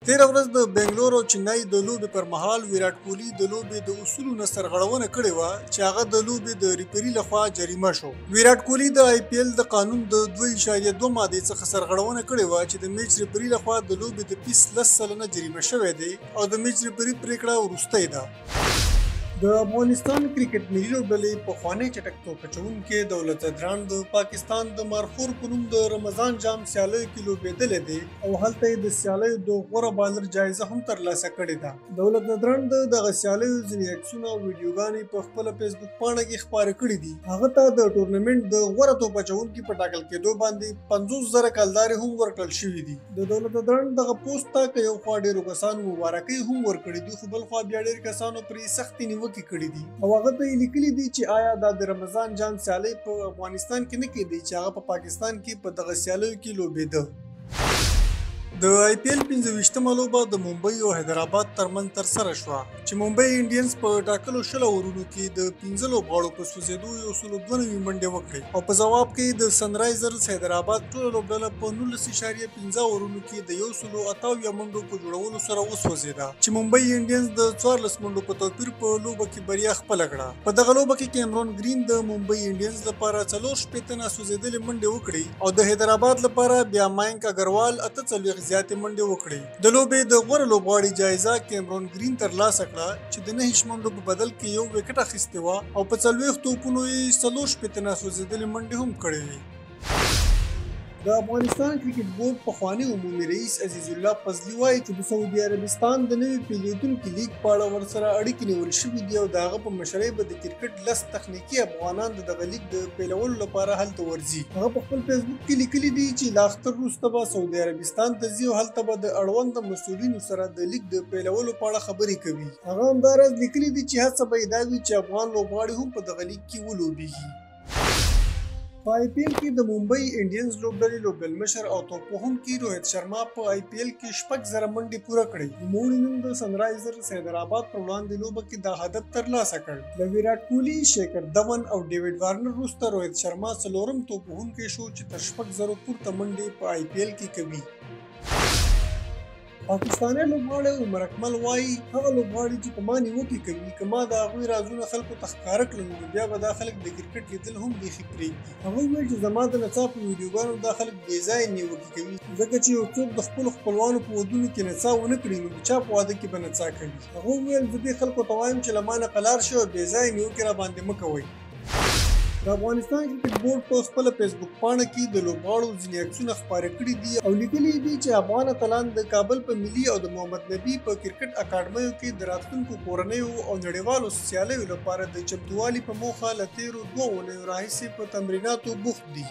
تېره ورځ د بنګلور او چنای د لوبې پر مهال ویراټ کوهلي د لوبې د اصولو نه سرغړونه کړې وه چې هغه د لوبې د ریفري لخوا جریمه شو. ویراټ کوهلي د آی پی ایل د قانون د 2.2 مادې څخه سرغړونه کړې وه چې د میچ ریفري لخوا د لوبې د فیس 10 سلنه جریمه شوی دی او د میچ ریفري پریکړه وروستۍ ده. د افغانستان کرکټ ملي لوبډلې پخوانی چټک توپ اچوونکی دولت ځدراڼ د پاکستان د مارخور په نوم د رمضان جام سیالیو کې لوبېدلی دی او هلته یې د سیالیو د غوره بالر جایزه هم ترلاسه کړې ده. دولت ځدراڼ د دغه سیالیو ځینې عکسونه او ویډیوګانې په خپله فیسبوک پاڼه کې خپاره کړي دي. هغه ته د ټورنمنټ د غوره توپ اچوونکي په ټاکل کېدو باندې 50,000 کلدارې هم ورکړل شوي دي. د دولت ځدراڼ دغه پوسټ ته که یو خوا ډېرو کسانو مبارکۍ هم ورکړي دي، خو بل خوا بیا ډېر کسانو پرې سختې نیوکې کړي دي او هغه ته یې لیکلي دي چې آیا دا د رمضان جام سیالۍ په افغانستان کې نه کېدی چې هغه په پاکستان کې په دغه سیالیو کې لوبېده. د آی پی ایل 25مه لوبه د ممبئی او حیدرآباد ترمنځ ترسره شوه چې ممبئی انډینز په ټاکلو 60 اورونو کې د 15 لوبغاړو په سوځېدو 192 منډې وکړې او په ځواب کې د سنرایزرز حیدرآباد ټوله لوبډله په 19.15 اورونو کې د 158 منډو په جوړولو سره وسوځېده چې ممبئی انډینز د 14 منډو په توپیر په لوبه کې بریا خپله کړه. په دغه لوبه کې کیمرون ګرین د ممبئی انډینز لپاره 4 ناسوځېدلې منډې وکړې او د حیدرآباد لپاره بیا ماینک اګروال 48 زیاتې منډې وکړې. د لوبې د غوره لوبغاړي جایزه کیمرون ګرین ترلاسه کړه چې د 9 منډو په بدل کې یو وکټ اخیستې وه او په 40 توپونو یې 4 ناسوځېدلې منډې هم کړې وې. د افغانستان کرکټ بورډ پخوانی عمومي رئیس عزیز الله فضلي وایي چې د سعودي عربستان د نوي پیلېدونکي لیګ په اړه ورسره اړیکې نیول شوي دي او د هغه په مشرۍ به د کرکټ 10 تخنیکي افغانان د دغه لیګ د پیلولو لپاره هلته ورځي. هغه په خپل فیسبوک کې لیکلي دي چې لا اختر وروسته به سعودي عربستان ته ځي او هلته به د اړونده مسؤلینو سره د لیګ د پیلولو په اړه خبرې کوي. هغه همداراز لیکلي دي چې هڅه به یې دا وي چې افغان لوبغاړي هم په دغه لیګ کې ولوبېږي. په آی پی ایل کې د ممبئی انډینز لوبډلې لوبډلمشر او توپوهونکي روهت شرما په آی پی ایل کې 6,000 منډې پوره کړې. نوموړي نن د سنرایزرز حیدرآباد پر وړاندې لوبه کې دا هدف ترلاسه کړ. د ویراټ کوهلي، شیکر دون او ډیوډ وارنر وروسته روهت شرما څلورم توپوهونکی شو چې تر 6,000 پورته منډې په آی پی ایل کې کوي. پاکستاني لوبغاړی عمر اکمل وایي هغه لوبغاړي چې په ما نیوکې کوي که ما د هغوی رازونه خلکو ته ښکاره کړل نو بیا به دا خلک د کرکټ لیدل هم بیخي پرېږدي. هغوی ویل چې زما د نڅا په ویډیوګانو دا خلک بې ځایه نیوکې کوي ځکه چې یو څوک د خپلو خپلوانو په ودونو کې نڅا ونه کړي نو د چا په واده کې به نڅا کوي. هغوی ویل زه دې خلکو ته وایم چې له ما نه قلار شئ او بې ځایه نیوکې راباندې مه کوئ. د افغانستان کرکټ بورډ په خپله فیسبوک پاڼه کې د لوبغاړو ځینې عکسونه خپاره کړي دي او لیکلي دي چې افغان اتلان د کابل په ملي او د محمد نبي په کرکټ اکاډمیو کې د راتلونکو کورنیو او نړیوالو سیالیو لپاره د چمتووالي په موخه له تېرو 2 اونیو راهیسې په تمریناتو بوخت دي.